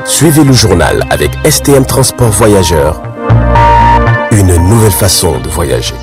Suivez le journal avec STM Transport Voyageurs. Une nouvelle façon de voyager.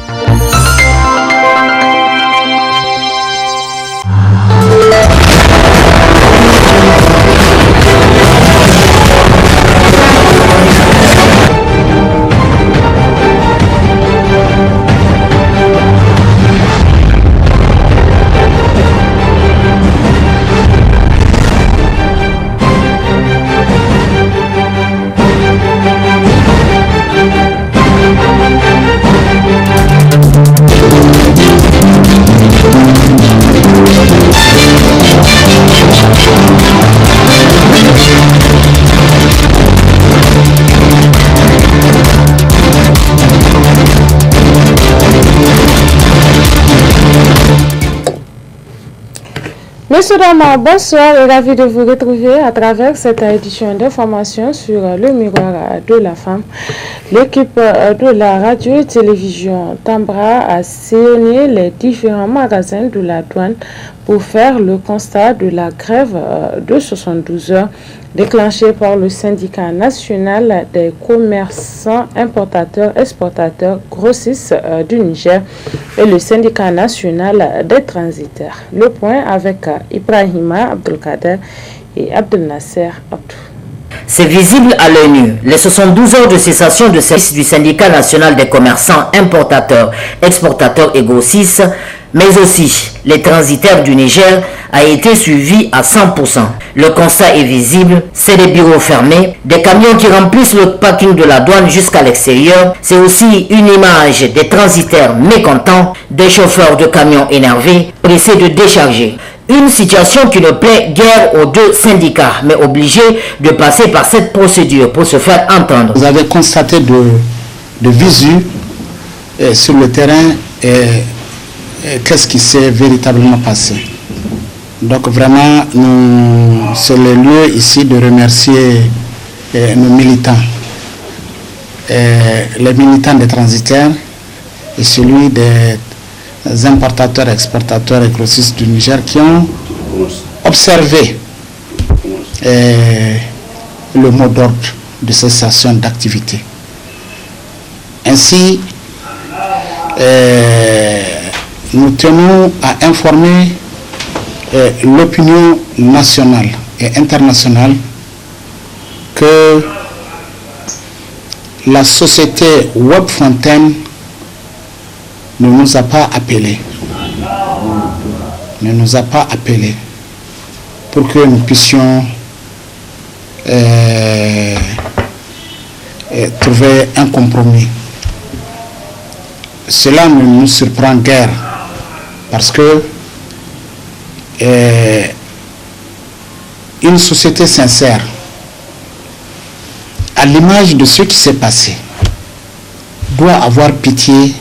Messieurs, dames, bonsoir et ravi de vous retrouver à travers cette édition d'information sur le miroir de la femme. L'équipe de la radio et télévision Tambra a sillonné les différents magasins de la douane pour faire le constat de la grève de 72 heures déclenchée par le syndicat national des commerçants importateurs, exportateurs, grossistes du Niger et le syndicat national des transitaires. Le point avec Ibrahima Abdelkader et Abdel Nasser Abdou. C'est visible à l'œil nu. Les 72 heures de cessation de service du syndicat national des commerçants importateurs, exportateurs et grossistes, mais aussi les transitaires du Niger, a été suivi à 100%. Le constat est visible, c'est des bureaux fermés, des camions qui remplissent le parking de la douane jusqu'à l'extérieur. C'est aussi une image des transitaires mécontents, des chauffeurs de camions énervés, pressés de décharger. Une situation qui ne plaît guère aux deux syndicats, mais obligés de passer par cette procédure pour se faire entendre. Vous avez constaté de visu sur le terrain qu'est-ce qui s'est véritablement passé. Donc vraiment, c'est le lieu ici de remercier nos militants. Les militants des transitaires et celui des importateurs, exportateurs et grossistes du Niger qui ont observé le mot d'ordre de cessation d'activité. Ainsi, nous tenons à informer l'opinion nationale et internationale que la société Webfontaine ne nous a pas appelés. Ne nous a pas appelés pour que nous puissions trouver un compromis. Cela ne nous surprend guère parce que une société sincère, à l'image de ce qui s'est passé, doit avoir pitié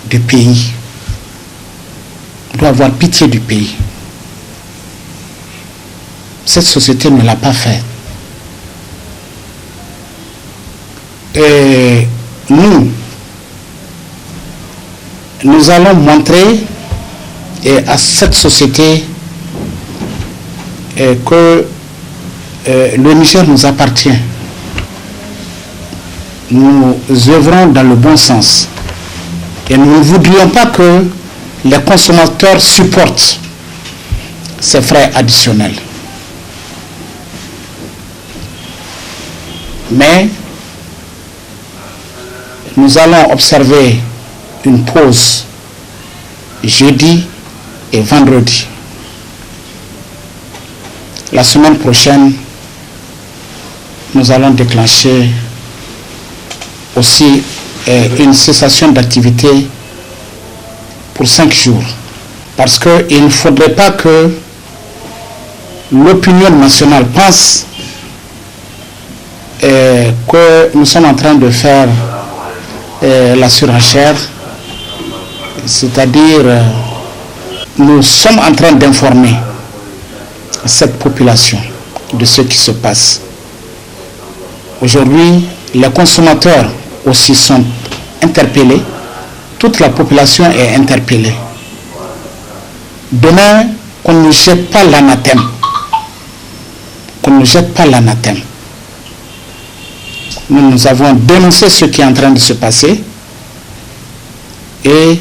du pays, doit avoir pitié du pays. Cette société ne l'a pas fait. Et nous allons montrer à cette société que le Niger nous appartient. Nous œuvrons dans le bon sens. Et nous ne voudrions pas que les consommateurs supportent ces frais additionnels. Mais nous allons observer une pause jeudi et vendredi. La semaine prochaine, nous allons déclencher aussi une cessation d'activité pour 5 jours. Parce qu'il ne faudrait pas que l'opinion nationale pense que nous sommes en train de faire la surenchère, c'est-à-dire nous sommes en train d'informer cette population de ce qui se passe. Aujourd'hui, les consommateurs aussi sont interpellés, toute la population est interpellée. Demain, qu'on ne jette pas l'anathème, qu'on ne jette pas l'anathème. nous avons dénoncé ce qui est en train de se passer et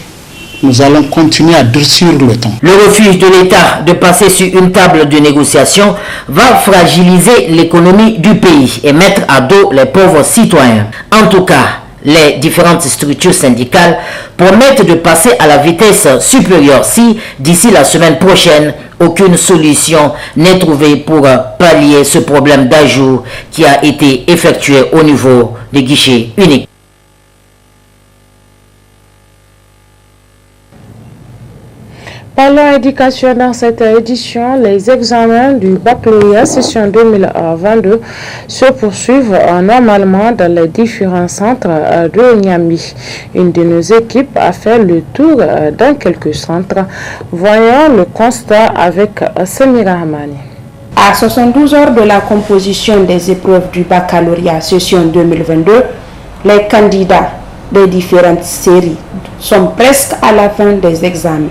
nous allons continuer à durcir le ton. Le refus de l'État de passer sur une table de négociation va fragiliser l'économie du pays et mettre à dos les pauvres citoyens. En tout cas, les différentes structures syndicales promettent de passer à la vitesse supérieure si, d'ici la semaine prochaine, aucune solution n'est trouvée pour pallier ce problème d'ajout qui a été effectué au niveau des guichets uniques. Parlons éducation dans cette édition. Les examens du baccalauréat session 2022 se poursuivent normalement dans les différents centres de Niamey. Une de nos équipes a fait le tour dans quelques centres. Voyons le constat avec Samira Hamani. À 72 heures de la composition des épreuves du baccalauréat session 2022, les candidats des différentes séries sont presque à la fin des examens.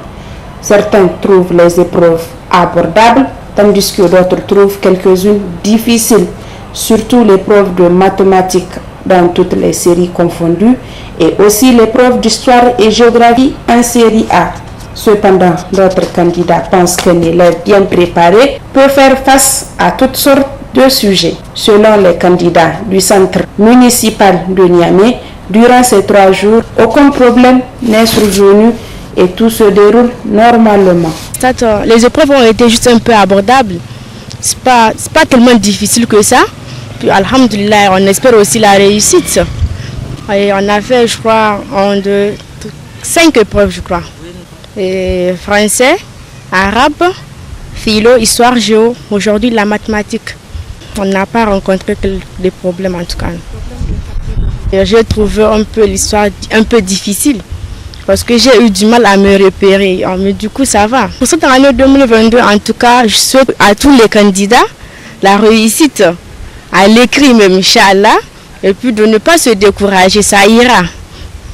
Certains trouvent les épreuves abordables, tandis que d'autres trouvent quelques-unes difficiles, surtout l'épreuve de mathématiques dans toutes les séries confondues et aussi l'épreuve d'histoire et géographie en série A. Cependant, d'autres candidats pensent qu'un élève bien préparé peut faire face à toutes sortes de sujets. Selon les candidats du centre municipal de Niamey, durant ces 3 jours, aucun problème n'est survenu et tout se déroule normalement. Les épreuves ont été juste un peu abordables. C'est pas tellement difficile que ça. Puis alhamdoulilah, on espère aussi la réussite. Et on a fait, je crois, 5 épreuves, je crois. Et français, arabe, philo, histoire, géo. Aujourd'hui, la mathématique. On n'a pas rencontré des problèmes en tout cas. J'ai trouvé un peu l'histoire un peu difficile. Parce que j'ai eu du mal à me repérer, mais du coup ça va. Pour cette année 2022, en tout cas, je souhaite à tous les candidats la réussite à l'écrit même, Inch'Allah, et puis de ne pas se décourager, ça ira,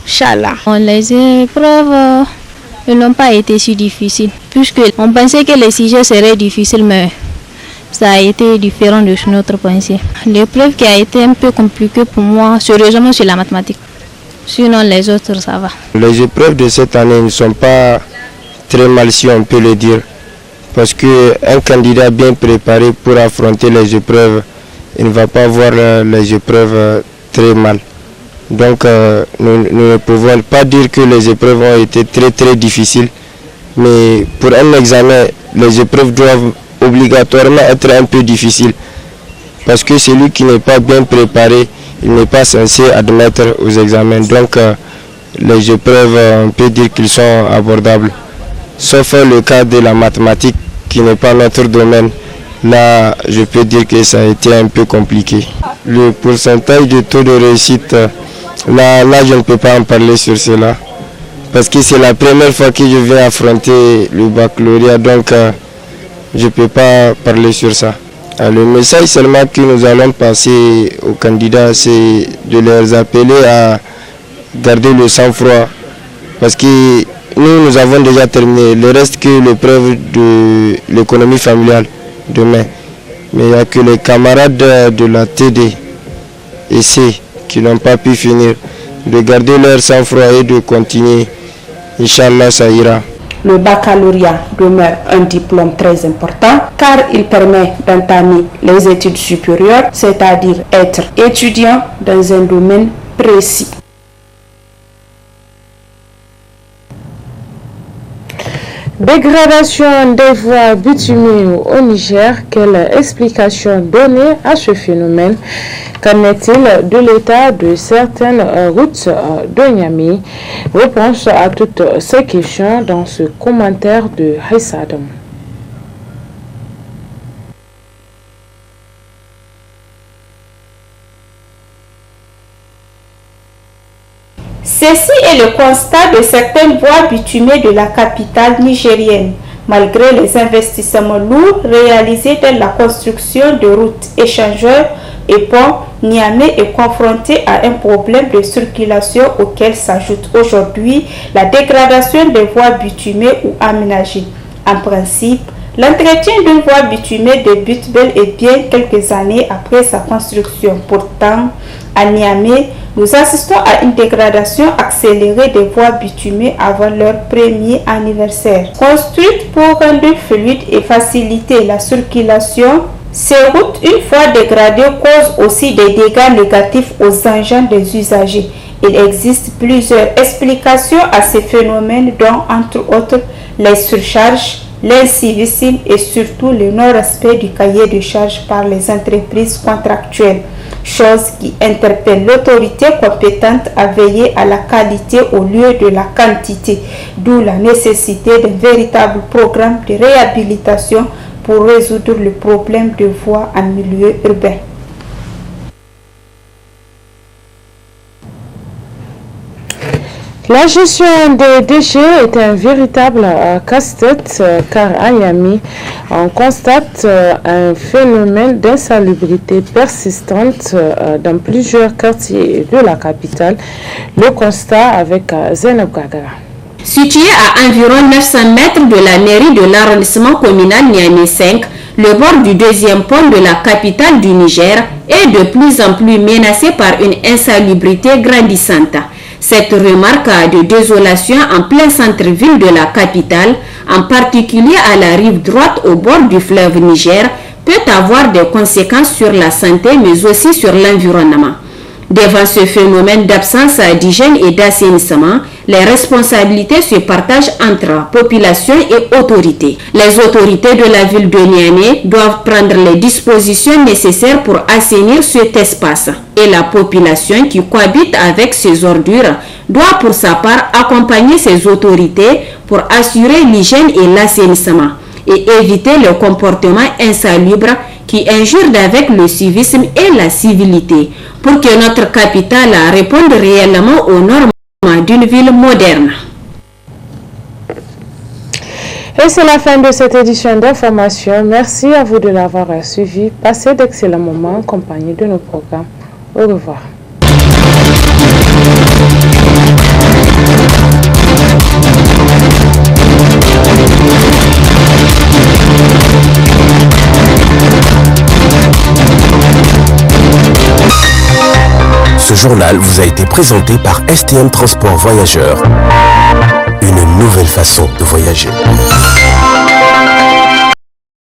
Inch'Allah. Les épreuves n'ont pas été si difficiles, puisqu'on pensait que les sujets seraient difficiles, mais ça a été différent de notre pensée. L'épreuve qui a été un peu compliquée pour moi, sérieusement, c'est la mathématique. Sinon, les autres, ça va. Les épreuves de cette année ne sont pas très mal, si on peut le dire. Parce qu'un candidat bien préparé pour affronter les épreuves, il ne va pas voir les épreuves très mal. Donc, nous ne pouvons pas dire que les épreuves ont été très difficiles. Mais pour un examen, les épreuves doivent obligatoirement être un peu difficiles. Parce que celui qui n'est pas bien préparé, il n'est pas censé admettre aux examens. Donc les épreuves, on peut dire qu'ils sont abordables. Sauf le cas de la mathématique qui n'est pas notre domaine. Là, je peux dire que ça a été un peu compliqué. Le pourcentage de taux de réussite, là je ne peux pas en parler sur cela. Parce que c'est la première fois que je vais affronter le baccalauréat, donc je ne peux pas parler sur ça. Le message seulement que nous allons passer aux candidats, c'est de les appeler à garder le sang-froid. Parce que nous avons déjà terminé. Il ne reste que l'épreuve de l'économie familiale demain. Mais il n'y a que les camarades de la TD et C qui n'ont pas pu finir. De garder leur sang-froid et de continuer. Inch'Allah, ça ira. Le baccalauréat demeure un diplôme très important car il permet d'entamer les études supérieures, c'est-à-dire être étudiant dans un domaine précis. Dégradation des voies bitumées au Niger, quelle explication donner à ce phénomène? Qu'en est-il de l'état de certaines routes de Niamey? Réponse à toutes ces questions dans ce commentaire de Haïsadam. Ceci est le constat de certaines voies bitumées de la capitale nigérienne. Malgré les investissements lourds réalisés dans la construction de routes, échangeurs et ponts, Niamey est confronté à un problème de circulation auquel s'ajoute aujourd'hui la dégradation des voies bitumées ou aménagées. En principe, L'entretien d'une voie bitumée débute bel et bien quelques années après sa construction. Pourtant, à Niamey, nous assistons à une dégradation accélérée des voies bitumées avant leur premier anniversaire. Construites pour rendre fluide et faciliter la circulation, ces routes, une fois dégradées, causent aussi des dégâts négatifs aux engins des usagers. Il existe plusieurs explications à ces phénomènes, dont entre autres les surcharges, l'incivisme et surtout le non-respect du cahier de charges par les entreprises contractuelles, chose qui interpelle l'autorité compétente à veiller à la qualité au lieu de la quantité, d'où la nécessité d'un véritable programme de réhabilitation pour résoudre le problème de voies en milieu urbain. La gestion des déchets est un véritable casse-tête car à Niamey, on constate un phénomène d'insalubrité persistante dans plusieurs quartiers de la capitale. Le constat avec Zainab Gagara. Situé à environ 900 mètres de la mairie de l'arrondissement communal Niamey 5, le bord du deuxième pôle de la capitale du Niger est de plus en plus menacé par une insalubrité grandissante. Cette remarque de désolation en plein centre-ville de la capitale, en particulier à la rive droite au bord du fleuve Niger, peut avoir des conséquences sur la santé mais aussi sur l'environnement. Devant ce phénomène d'absence d'hygiène et d'assainissement, les responsabilités se partagent entre population et autorités. Les autorités de la ville de Niamey doivent prendre les dispositions nécessaires pour assainir cet espace. Et la population qui cohabite avec ces ordures doit pour sa part accompagner ces autorités pour assurer l'hygiène et l'assainissement et éviter le comportement insalubre qui injure avec le civisme et la civilité pour que notre capitale réponde réellement aux normes d'une ville moderne. Et c'est la fin de cette édition d'information. Merci à vous de l'avoir suivi. Passez d'excellents moments en compagnie de nos programmes. Au revoir. Ce journal vous a été présenté par STM Transport Voyageurs. Une nouvelle façon de voyager.